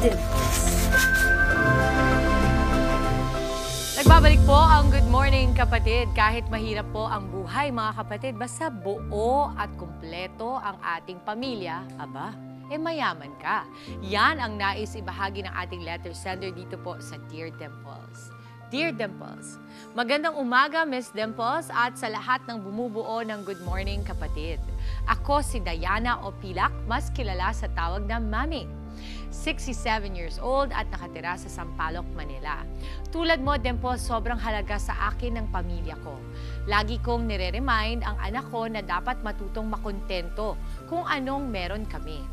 Dimples. Nagbabalik po ang Good Morning Kapatid. Kahit mahirap po ang buhay mga kapatid, basta buo at kumpleto ang ating pamilya, aba, mayaman ka. Yan ang nais ibahagi ng ating letter sender dito po sa Dear Dimples. Dear Dimples, magandang umaga Miss Dimples at sa lahat ng bumubuo ng Good Morning Kapatid. Ako si Diana Opilak, mas kilala sa tawag na Mami. 67 years old at nakatira sa Sampaloc, Manila. Tulad mo, Dimples, sobrang halaga sa akin ng pamilya ko. Lagi kong nire-remind ang anak ko na dapat matutong makontento kung anong meron kami.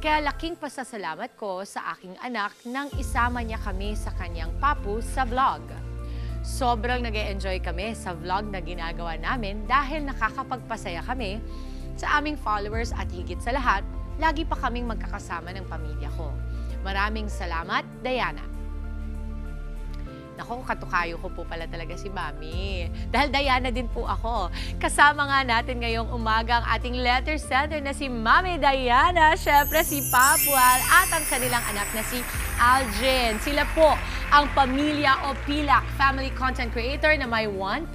Kaya laking pasasalamat ko sa aking anak nang isama niya kami sa kanyang papu sa vlog. Sobrang nag-e-enjoy kami sa vlog na ginagawa namin dahil nakakapagpasaya kami sa aming followers at higit sa lahat, lagi pa kaming magkakasama ng pamilya ko. Maraming salamat, Diana. Naku, katukayo ko po pala talaga si Mami. Dahil Diana din po ako. Kasama nga natin ngayong umaga ang ating letter sender na si Mami Diana, syempre si Papual at ang kanilang anak na si Aljen. Sila po ang Pamilya Opilak, family content creator na may 1.3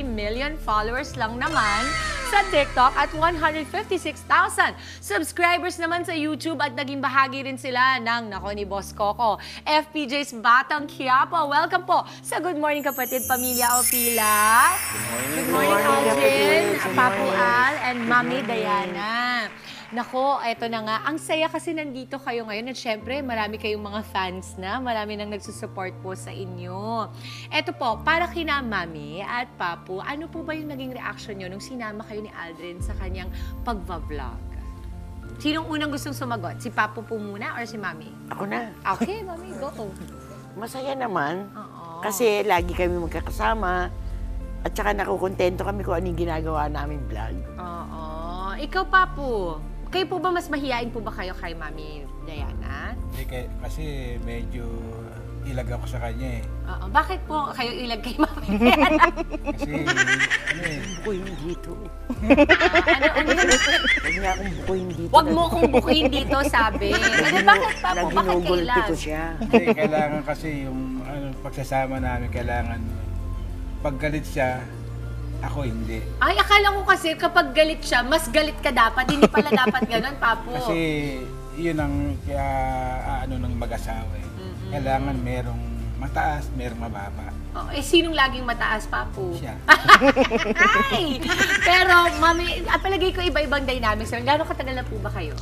million followers lang naman sa TikTok at 156,000 subscribers naman sa YouTube at naging bahagi rin sila ng nako ni Boss Coco, FPJ's Batang Quiapo. Welcome po sa Good Morning Kapatid, Pamilya Opilak. Good morning, Aljen, Papual, and Mami Diana. Nako, eto na nga. Ang saya kasi nandito kayo ngayon at syempre marami kayong mga fans na. Marami nang nagsusupport po sa inyo. Eto po, para kina Mami at Papu, ano po ba yung naging reaction nyo nung sinama kayo ni Aldrin sa kanyang pagva-vlog? Sinong unang gustong sumagot? Si Papu po muna or si Mami? Ako na. Okay, Mami, go. Masaya naman. Oo. Kasi lagi kami magkakasama. At saka nakukontento kami kung anong ginagawa namin vlog. Oo. Ikaw, Papu, kayo po ba mas mahihain po ba kayo kay Mami Diana? Kasi medyo ilag ako sa kanya eh. Oo. Bakit po kayo ilag kay Mami Diana? Kasi Bukuin dito. Ano yun? Huwag niya akong bukuin dito. Huwag mo kong bukuin dito, sabi. Bakit pa po? Bakit Naginugulti kailan? ko siya. Hindi, kailangan kasi yung pagsasama namin, kailangan pag galit siya, ako hindi. Ay, akala ko kasi kapag galit siya, mas galit ka dapat. Hindi pala dapat ganun, Papo. Kasi yun ang ng mag-asawa eh. Kailangan merong mataas, merong mababa. Oh, sinong laging mataas, Papo? Siya. Ay! Pero, Mami, palagay ko iba-ibang dynamics. Gano'ng katagal na po ba kayo?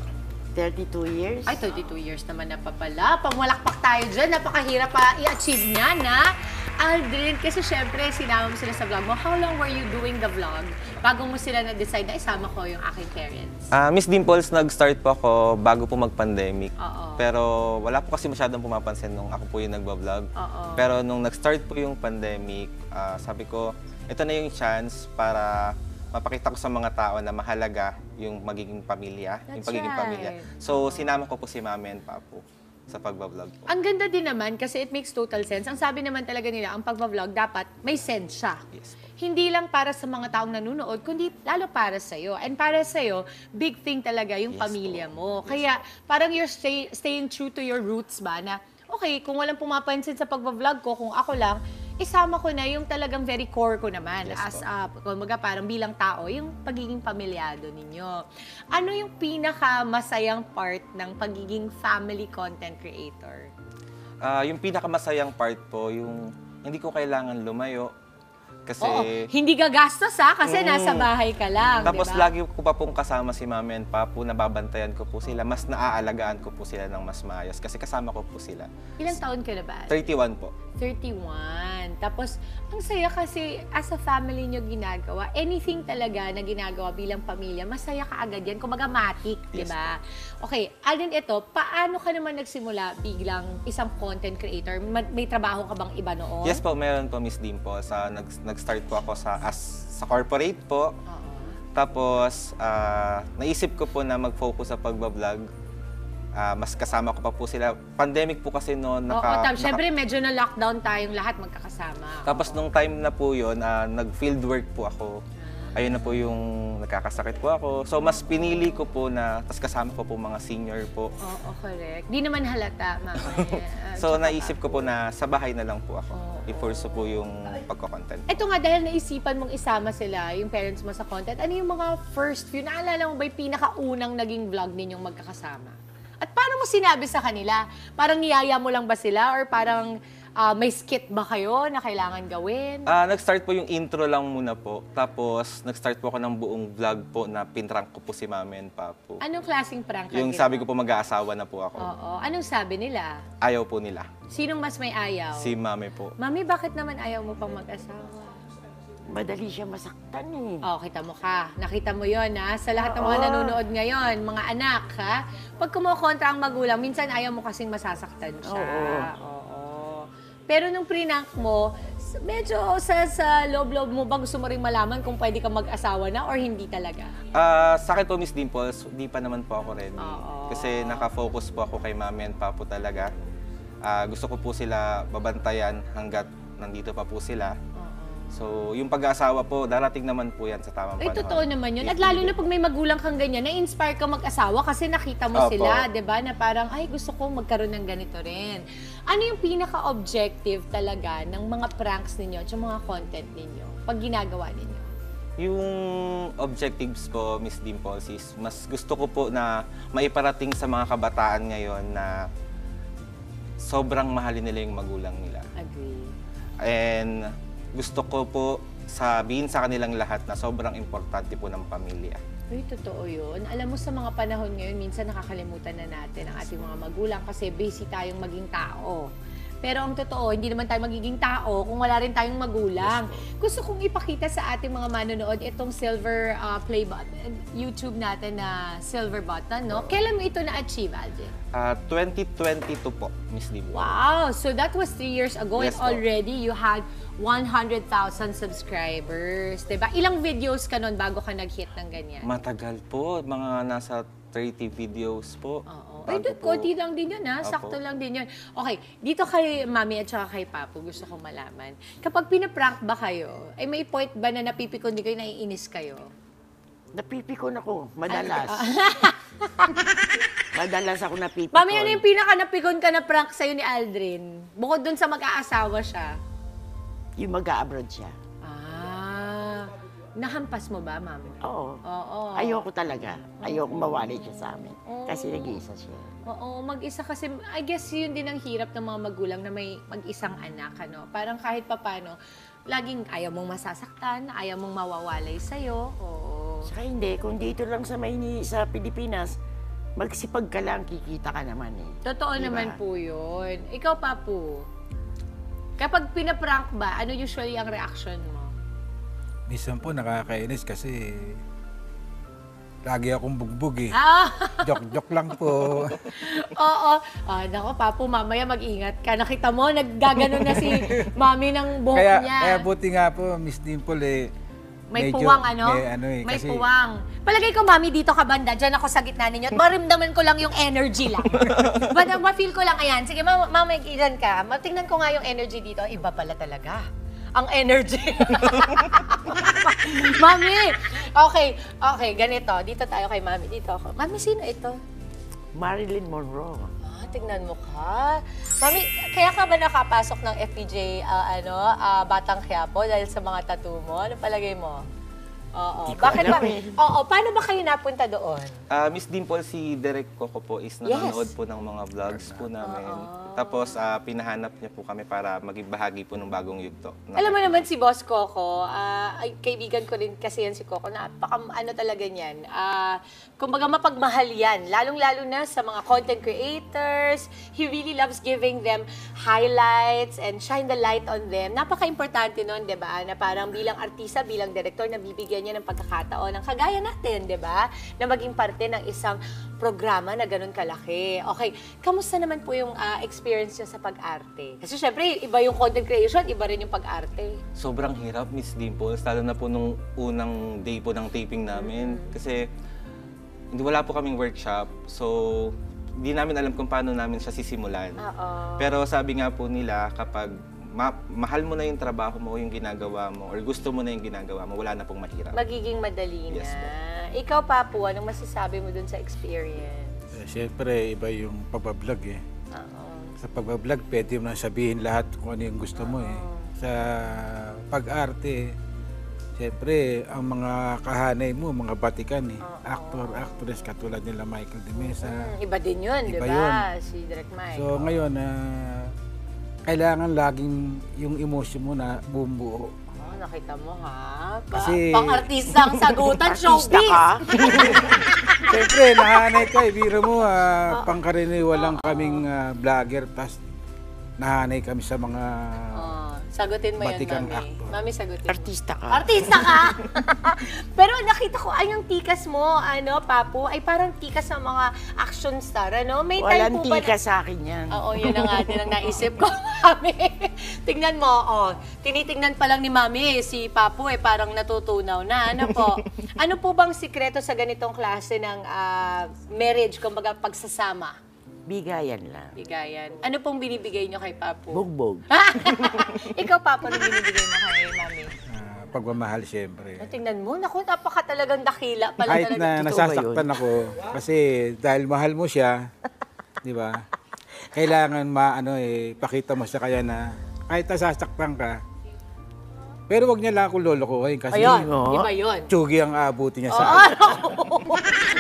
32 years. Ay, 32 years naman na pa pala. Pangwalakpak tayo dyan. Napakahirap pa i-achieve niya na. Aldrin, kasi syempre, sinama mo sila sa vlog mo. How long were you doing the vlog bago mo sila na-decide na isama ko yung aking parents? Miss Dimples, nag-start po ako bago po mag-pandemic. Oo. Pero wala po kasi masyadong pumapansin nung ako po yung nagbablog. Oo. Pero nung nag-start po yung pandemic, sabi ko, ito na yung chance para mapakita ko sa mga tao na mahalaga yung magiging pamilya. That's yung pagiging right. pamilya. So, sinama ko po si Mami and Papu sa pagbablog po. Ang ganda din naman kasi it makes total sense. Ang sabi naman talaga nila, ang pagbablog dapat may sense siya. Yes po. Hindi lang para sa mga taong nanonood, kundi lalo para sa'yo. And para sa'yo, big thing talaga yung Yes pamilya mo. po. Kaya parang you're staying true to your roots ba na, okay, kung walang pumapansin sa pagbablog ko, kung ako lang, isama ko na yung talagang very core ko naman. Yes As kumbaga parang bilang tao, yung pagiging pamilyado ninyo. Ano yung pinaka-masayang part ng pagiging family content creator? Yung pinakamasayang part po, yung hindi ko kailangan lumayo. Kasi, Oo, hindi gagastos kasi nasa bahay ka lang, tapos diba? lagi ko pa pong kasama si Mami and Papu, nababantayan ko po sila, mas naaalagaan ko po sila ng mas maayos kasi kasama ko po sila. Ilang taon ka na ba? 31 po. 31. Tapos, ang saya kasi as a family nyo ginagawa, anything talaga na ginagawa bilang pamilya, masaya ka agad yan. Kumbaga matik, di Yes ba? Okay, Alden, ito, paano ka naman nagsimula bilang isang content creator? May trabaho ka bang iba noon? Yes po, meron po Miss Dim po. Nag-start po ako sa corporate po. Oo. Tapos, naisip ko po na mag-focus sa pagbablog. Mas kasama ko pa po sila. Pandemic po kasi noon. Siyempre medyo na lockdown tayong lahat magkakasama. Tapos nung time na po yun, nag-field work po ako. ayun na po yung nagkakasakit po ako. So mas pinili ko po na, tas kasama ko po mga senior po. Oo, correct. Di naman halata, mama. So naisip ko po na sa bahay na lang po ako. Oo. I-force po yung pagko-content. Ito nga, dahil naisipan mong isama sila, yung parents mo sa content, ano yung mga first few, naalala mo ba yung pinakaunang naging vlog ninyong magkakasama? At paano mo sinabi sa kanila? Parang niyaya mo lang ba sila or parang may skit ba kayo na kailangan gawin? Nag-start po yung intro lang muna po. Tapos nag-start po ako ng buong vlog po na pinrank ko po si Mami and Papo. Anong klaseng prank? Yung sabi ko po mag-aasawa na po ako. Oo. Anong sabi nila? Ayaw po nila. Sinong mas may ayaw? Si Mami po. Mami, bakit naman ayaw mo pang mag-asawa? Madali siya masaktan eh. Oh, kita mo ka. Nakita mo yon ha? Sa lahat ng mga Oo. nanonood ngayon, mga anak, ha? Pag kumukontra ang magulang, minsan ayaw mo kasing masasaktan siya. Oo. Pero nung prinank mo, medyo sa loob-loob mo ba gusto mo rin malaman kung pwede ka mag-asawa na or hindi talaga? Sa akin po, Miss Dimples, di pa naman po ako ready. Oo. Kasi nakafocus po ako kay Mami and Papo talaga. Gusto ko po sila babantayan hanggat nandito pa po sila. So, yung pag-aasawa po, darating naman po yan sa tamang Ay, panahon. totoo naman yun. At lalo na pag may magulang kang ganyan, na-inspire ka mag-asawa kasi nakita mo Opo. sila, di ba? Na parang, ay, gusto ko magkaroon ng ganito rin. Ano yung pinaka-objective talaga ng mga pranks ninyo at yung mga content ninyo pag ginagawa ninyo? Yung objectives ko, Miss Dimples, is mas gusto ko po na maiparating sa mga kabataan ngayon na sobrang mahalin nila yung magulang nila. Agree. And gusto ko po sabihin sa kanilang lahat na sobrang importante po ng pamilya. Uy, totoo yun. Alam mo, sa mga panahon ngayon, minsan nakakalimutan na natin ang ating mga magulang kasi busy tayong maging tao. Pero ang totoo, hindi naman tayo magiging tao kung wala rin tayong magulang. Gusto kong ipakita sa ating mga manonood itong silver play button, YouTube natin na silver button, no? Kailan mo ito na-achieve, Alden? 2022 po, Miss Dimples. Wow! So that was 3 years ago Yes and po. already you had 100,000 subscribers, diba? Ilang videos ka nun bago ka nag-hit ng ganyan? Matagal po, mga nasa 30 videos po. Oo. Bago Ay, po. konti lang din yun, ha? Opo. Sakto lang din yun. Okay, dito kay Mami at saka kay Papo, gusto kong malaman. Kapag pinaprank ba kayo, ay may point ba na napipikon di kayo, naiinis kayo? Napipikon ako, madalas. Madalas ako napipikon. Mami, ano yung pinaka-napikon ka na prank sa'yo ni Aldrin? Bukod dun sa mag-aasawa siya. Yung mag-a-abroad siya. Nahampas mo ba, Mami? Oo. Oo. Ayoko talaga. Ayoko mawali siya sa amin. Kasi nag-iisa siya. Oo, mag-isa kasi, I guess yun din ang hirap ng mga magulang na may mag-isang anak, ano? Parang kahit papano, laging ayaw mong masasaktan, ayaw mong mawawalay sa'yo. Oo. Saka hindi, kung dito lang sa Pilipinas, magsipag ka lang, kikita ka naman eh. Totoo Diba? naman po yun. Ikaw, Papu, kapag pinaprank ba, ano usually ang reaction mo? Minsan po nakakainis kasi lagi akong bugbog eh. Joke-joke lang po. Oo. Nako, Papu, mamaya mag-ingat ka. Nakita mo, naggaganon na si Mami ng buhok niya. Kaya buti nga po, Miss Dimple eh. May medyo puwang, ano? May May kasi, puwang. Palagay ko, Mami, dito ka banda. Diyan ako sa gitna ninyo. At marimdaman ko lang yung energy lang. Ma-feel ko lang, ayan. Sige, Mama, ilan ka. Tingnan ko nga yung energy dito. Iba pala talaga. Ang energy. Mami! Okay, ganito. Dito tayo kay Mami. Dito ako. Mami, sino ito? Marilyn Monroe. Tignan mo ka. Mami, kaya ka ba nakapasok ng FPJ, Batang Quiapo dahil sa mga tattoo mo? Ano palagay mo? Oo. Di ko Bakit ba? alam eh. Oo, paano ba kayo napunta doon? Miss Dimple, si Derek Coco po is nanonood po ng mga vlogs po namin. Tapos pinahanap niya po kami para maging bahagi po ng bagong yugto. Alam mo naman si Boss Coco, ay, kaibigan ko rin kasi yan si Coco, ano talaga niyan. Kumbaga mapagmahal yan, lalong-lalo na sa mga content creators. He really loves giving them highlights and shine the light on them. Napaka-importante nun, di ba? Na parang bilang artista, bilang director, nabibigyan niya ng pagkakataon ng kagaya natin, di ba? Na maging parte ng isang programa na ganun kalaki. Okay, kamusta naman po yung experience niyo sa pag-arte? Kasi syempre, iba yung content creation, iba rin yung pag-arte. Sobrang hirap, Miss Dimples, lalo na po nung unang day po ng taping namin. Kasi wala po kaming workshop, so hindi namin alam kung paano namin siya sisimulan. Oo. Pero sabi nga po nila, kapag mahal mo na yung trabaho mo, yung ginagawa mo, or gusto mo na yung ginagawa mo, wala na pong mahirap. Magiging madali na. Yes, po. Ikaw, Papu, anong masasabi mo dun sa experience? Siyempre, iba yung pagbablog eh. Oo. Sa pagbablog, pwede mo na sabihin lahat kung ano yung gusto mo eh. Sa pag-arte, siyempre, ang mga kahanay mo, mga batikan eh. Actor, actress, katulad nila Michael De Mesa. Iba din yun, di Iba ba? yun. Si Direk Mike. So ngayon, kailangan laging yung emosyon mo na bumubuo. Nakita mo ha? Kasi- Pang-artista ang sagutan, Artista showbiz! ka? Siyempre, nahanay ka eh. Biro mo, pangkaraniwan lang kaming vlogger, tas nahanay kami sa mga Sagutin mo yan, batikang Mami. actor. Mami, sagutin mo. Artista ka. Artista ka! Pero nakita ko, ay, yung tikas mo, Papu, ay parang tikas sa mga action star, ano? May time Walang po ba tika sa akin yan. Oo, yun na nga din ang naisip ko, Mami. Tingnan mo, tinitingnan pa lang ni Mami, si Papu, parang natutunaw na. Ano po? Ano po bang sikreto sa ganitong klase ng marriage, kumbaga pagsasama? Bigayan lang. Bigayan. Ano pong binibigay nyo kay Papu? Bugbog. Ikaw, Papu, ano binibigay mo kay Mami? Pagmamahal, siyempre. Tingnan mo, naku, napaka talagang dakila pala Kahit talaga. na Totoo nasasaktan ako, kasi dahil mahal mo siya, di ba? Kailangan pakita mo sa kanya na kahit nasasaktan ka, pero wag niya lang ako lolokohin kasi Ayun, Oo. iba yun. tsugi ang aabuti niya sa Oo. akin.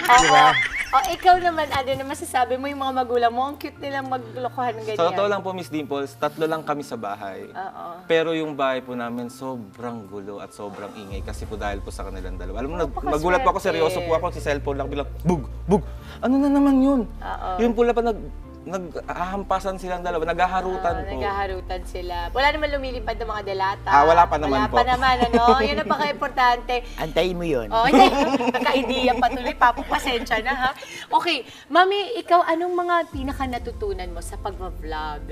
Di ba? Ikaw naman, ano na masasabi mo yung mga magulang mo, ang cute nilang maglokohan ng ganyan. Sa totoo lang po, Miss Dimples, 3 lang kami sa bahay. Oo. Pero yung bahay po namin sobrang gulo at sobrang ingay kasi po dahil po sa kanilang dalawa. Alam mo, Napakaswerte. nagulat po ako, seryoso po ako, si cellphone lang bilang, bug. Ano na naman yun? Oo. Yun po lang pa naghahampasan silang dalawa, naghaharutan po. Naghaharutan sila. Wala naman lumilipad ng mga delata. Wala pa naman po. Wala pa naman, ano? Yun ang paka-importante. Antayin mo yun. Hindi. Naka-idea pa tuloy. Papu, pasensya na, ha? Okay. Mami, ikaw, anong mga pinaka-natutunan mo sa pag-vlog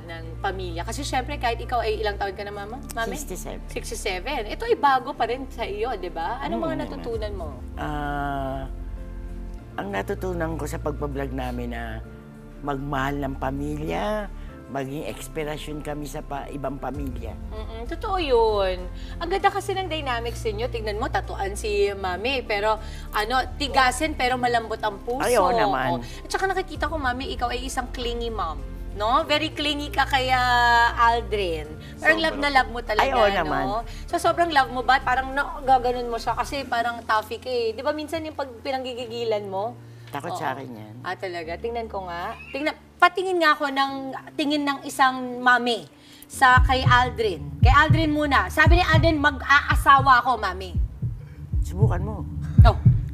ng pamilya? Kasi syempre, kahit ikaw ay ilang taon ka na, Mama? Mami? 67. 67. Ito ay bago pa rin sa iyo, di ba? Anong mga natutunan mo? Ang natutunan ko sa pagbablog namin na magmahal ng pamilya, maging inspirasyon kami sa ibang pamilya. Totoo yun. Ang ganda kasi ng dynamics ninyo. Tingnan mo, tatuan si Mami. Pero, tigasin pero malambot ang puso. Ay, oo naman. At saka nakikita ko, Mami, ikaw ay isang clingy mom. No? Very clingy ka kay Aldrin. Parang love na love mo talaga, Ay, oo no? naman. So, sobrang love mo ba? Parang gaganon mo siya kasi parang toughy ka eh. Di ba minsan yung pag pinanggigigilan mo? Takot sa akin yan. Talaga? Tingnan ko nga. Patingin nga ako ng tingin ng isang mami sa kay Aldrin. Kay Aldrin muna. Sabi ni Aldrin, mag-aasawa ako, Mami. Subukan mo.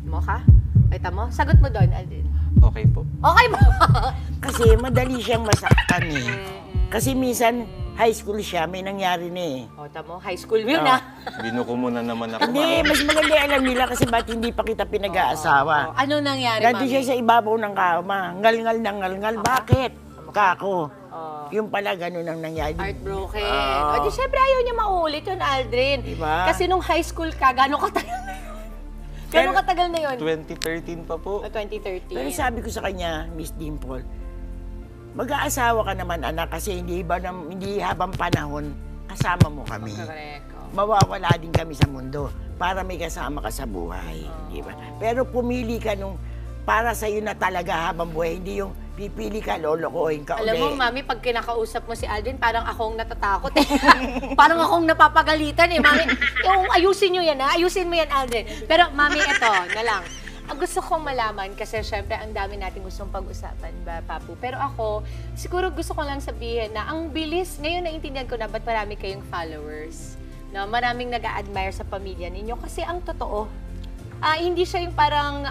Mo ka? Kita mo? Sagot mo doon, Aldrin. Okay po. Okay mo? Kasi madali siyang masaktan eh. Kasi minsan, high school siya, may nangyari na eh. Tamo, high school yun na. Binuko mo na naman ako. Hindi, mas maganda alam nila kasi ba't hindi pa kita pinag-aasawa. Ano nangyari, Nandun Mami? siya sa ibabaw ng kama, ngal-ngal na ngal-ngal. Bakit? Kako. Yung pala ganun ang nangyari. Heartbroken. Di syempre ayaw niya maulit yun, Aldrin. Diba? Kasi nung high school ka, gano'ng katagal na yun? Gano'ng katagal na yun? 2013 pa po. 2013. Pero sabi ko sa kanya, Miss Dimple, mag-aasawa ka naman anak kasi hindi habang panahon kasama mo kami. Correct. Mawawala din kami sa mundo para may kasama ka sa buhay, di ba? Pero pumili ka nung para sa iyo na talaga habang buhay, hindi yung pipili ka, lolokohin ka Alam mo, Mami, pag kinakausap mo si Aldrin, parang akong natatakot eh. Parang akong napapagalitan eh, Mami. Ayusin nyo yan, ha? Ayusin mo yan, Aldrin. Pero, Mami, ito na lang. Ang gusto kong malaman, kasi syempre, ang dami natin gustong pag-usapan, ba, Papu? Pero ako, siguro gusto ko lang sabihin na ang bilis, ngayon naintindihan ko na ba't marami kayong followers. No? Maraming nag-a-admire sa pamilya ninyo. Kasi ang totoo, hindi siya yung parang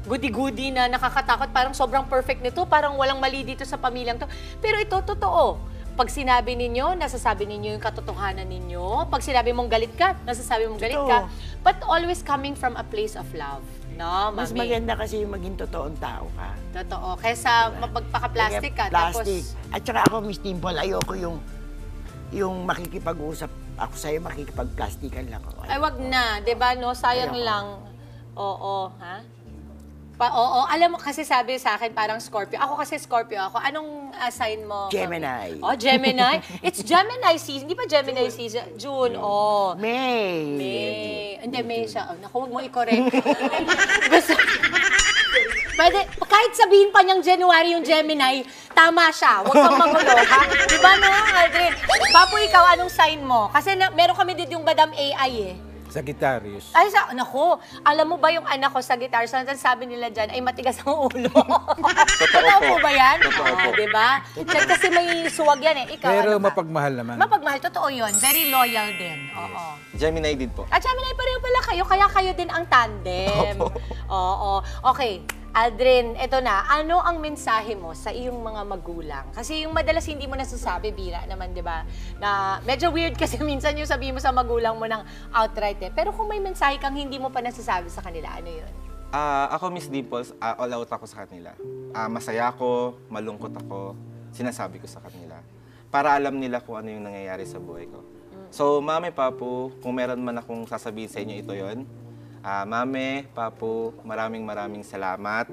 goody-goody na nakakatakot, parang sobrang perfect nito, parang walang mali dito sa pamilyang to. Pero ito, totoo. Pag sinabi ninyo, nasasabi ninyo yung katotohanan ninyo. Pag sinabi mong galit ka, nasasabi mong galit ka. But always coming from a place of love. No, Mami? Mas maganda kasi yung maging totoong tao ka. Totoo. Kesa magpaka-plastic ka. Plastic. Tapos, At saka ako, Miss Dimple, ayoko yung makikipag-usap ako sa'yo, makikipag-plastikan lang ako. ay wag na, 'di ba no? Sayang Ayoko. lang. Oo, ha? Oo, alam mo kasi sabi sa akin parang Scorpio. Ako kasi Scorpio ako. Anong sign mo? Gemini. Oh, Gemini. It's Gemini season. Di ba Gemini season? June. Oh. May. Hindi, May siya. Oh, naku, huwag mo i-correct. Basta, pwede, kahit sabihin pa niyang January yung Gemini, tama siya. Huwag kang magulo, ha? Di ba na, Aldrin? Papo, ikaw, anong sign mo? Kasi meron kami dito yung Madam AI eh. Sagittarius. Ay, naku, alam mo ba yung anak ko sa guitar, sabi nila dyan, ay matigas ang ulo. Totoo po ba yan? Totoo po. Diba? Kasi may suwag yan eh. Ikaw, Pero ano ba? mapagmahal naman. Mapagmahal, totoo yun. Very loyal din. Oo. Gemini din po. At Gemini, pareho pala kayo, kaya kayo din ang tandem. Oo. Okay. Aldrin, eto na, ano ang mensahe mo sa iyong mga magulang? Kasi yung madalas hindi mo nasasabi, bira naman, di ba? Na medyo weird kasi minsan yung sabihin mo sa magulang mo ng outright eh. Pero kung may mensahe kang hindi mo pa nasasabi sa kanila, ano yun? Ako, Miss Dimples, all out ako sa kanila. Masaya ako, malungkot ako, sinasabi ko sa kanila. Para alam nila kung ano yung nangyayari sa buhay ko. So, Mami, Papu, kung meron man akong sasabihin sa inyo, ito yon. Mame, Papu, maraming salamat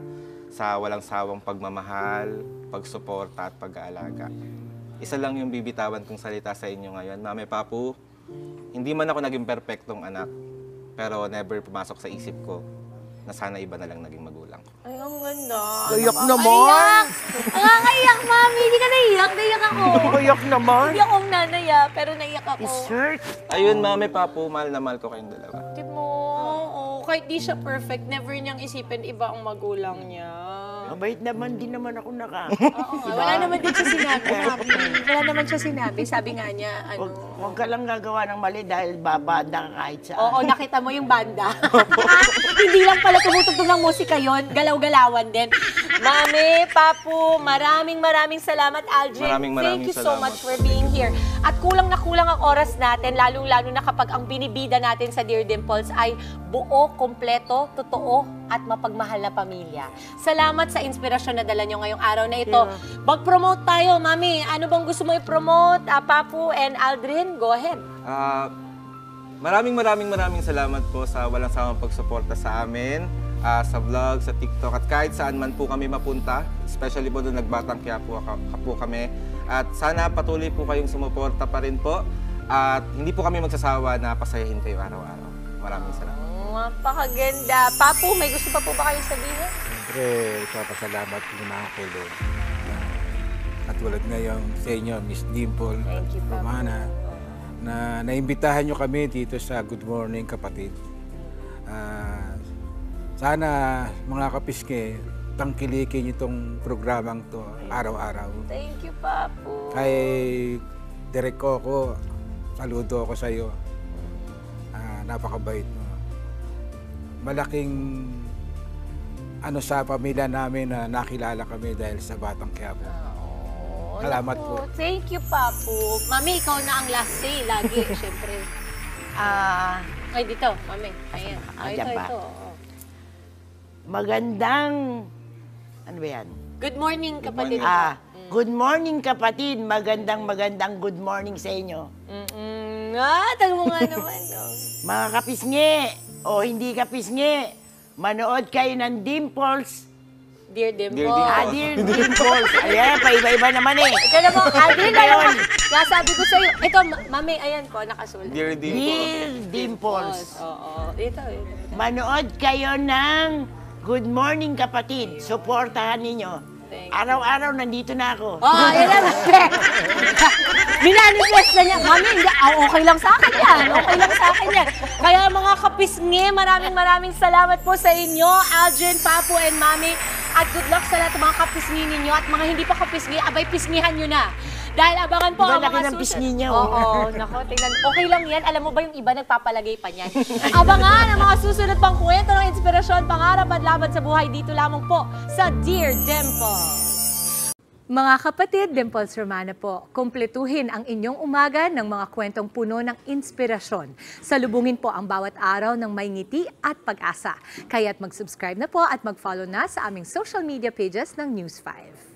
sa walang sawang pagmamahal, pagsuporta at pag-aalaga. Isa lang yung bibitawan kong salita sa inyo ngayon. Mame, Papu, hindi man ako naging perpektong anak, pero never pumasok sa isip ko na sana iba na lang naging magulang ko. Ay, ang ganda. Kuyak naman. Nakakaiyak, Mami. Hindi ka naiyak. Naiyak ako. Kuyak naman. Hindi ako nanaya, pero naiyak ako. Dessert. Ayun, Mame, Papu, mahal na mahal ko kayong dalawa. Di mo, kahit di siya perfect, never niyang isipin iba ang magulang niya. Mabait naman din naman ako Oo nga, wala naman din siya sinabi. Mami. Wala naman siya sinabi. Sabi nga niya, Huwag ka lang gagawa ng mali dahil babanda ka kahit saan. Oo, nakita mo yung banda. Hindi lang pala tumutugtog ng musika yon, galaw-galawan din. Mami, Papu, maraming salamat, Aldrin. Maraming Thank you so salamat. much for being here. At kulang na kulang ang oras natin, lalong-lalo na kapag ang binibida natin sa Dear Dimples ay buo, kompleto, totoo, at mapagmahal na pamilya. Salamat sa inspirasyon na dala nyo ngayong araw na ito. Mag-promote tayo, Mami. Ano bang gusto mo i-promote? Papu and Aldrin, go ahead. Maraming salamat po sa walang sawang pagsuporta sa amin, sa vlog, sa TikTok, at kahit saan man po kami mapunta, especially po doon nagbatang kaya po kami. At sana patuloy po kayong sumuporta pa rin po, at hindi po kami magsasawa na pasayahin kayo araw-araw. Maraming salamat. Napakaganda. Papu, may gusto pa po ba kayong sabihin? Siyempre, ipapasalamat ko na ako, Lord. At tulad ngayon sa inyo, Miss Dimple at Thank you, Papu. Romana, na naimbitahan nyo kami dito sa Good Morning Kapatid. Sana mga kapiske, tangkilikin itong programang to araw-araw. Thank you, Papu. Kay Derek Coco, saludo ako sa iyo. Napakabait mo. Malaking sa pamilya namin na nakilala kami dahil sa Batang Quiapo. Salamat naku, po. Thank you, Papu. Mami, ikaw na ang last say lagi, syempre. Ay, dito, Mami. Ayan. Dyan ba? Ito. Oo. Magandang, ano ba yan? Good morning, kapatid. Good morning kapatid. Magandang good morning sa inyo. Tanong mo nga naman. Mga kapisngi o hindi kapisngi, manood kayo ng Dimples. Dear Dimples. Dear Dimples. Ayan, paiba-iba naman eh. Ito na mo, Aldrin, nasabi ko sa'yo. Ito, Mami, ayan po, nakasulat. Dear Dimples. Dear Dimples. Oo. Ito. Manood kayo ng Good Morning Kapatid. Suportahan ninyo. Araw-araw nandito na ako. Ayan na, minanifest na niya. Mami, okay lang sa akin yan. Okay lang sa akin yan. Kaya mga kapisngi, maraming salamat po sa inyo, Aldrin, Papu, and Mami. At good luck sa lahat ng mga kapisngi ninyo. At mga hindi pa kapisngi, abay, pisngihan nyo na. Dahil abangan po ang Laki mga ng pisngi niya. Oo, nako, tingnan. Okay lang yan. Alam mo ba yung iba nagpapalagay pa niyan? Abangan ang mga susunod pang kwento ng inspirasyon, pangarap at laban sa buhay dito lamang po sa Dear Dimples. Mga kapatid, Dimples Romana po, kumpletuhin ang inyong umaga ng mga kwentong puno ng inspirasyon. Salubungin po ang bawat araw ng may ngiti at pag-asa. Kaya't mag-subscribe na po at mag-follow na sa aming social media pages ng News 5.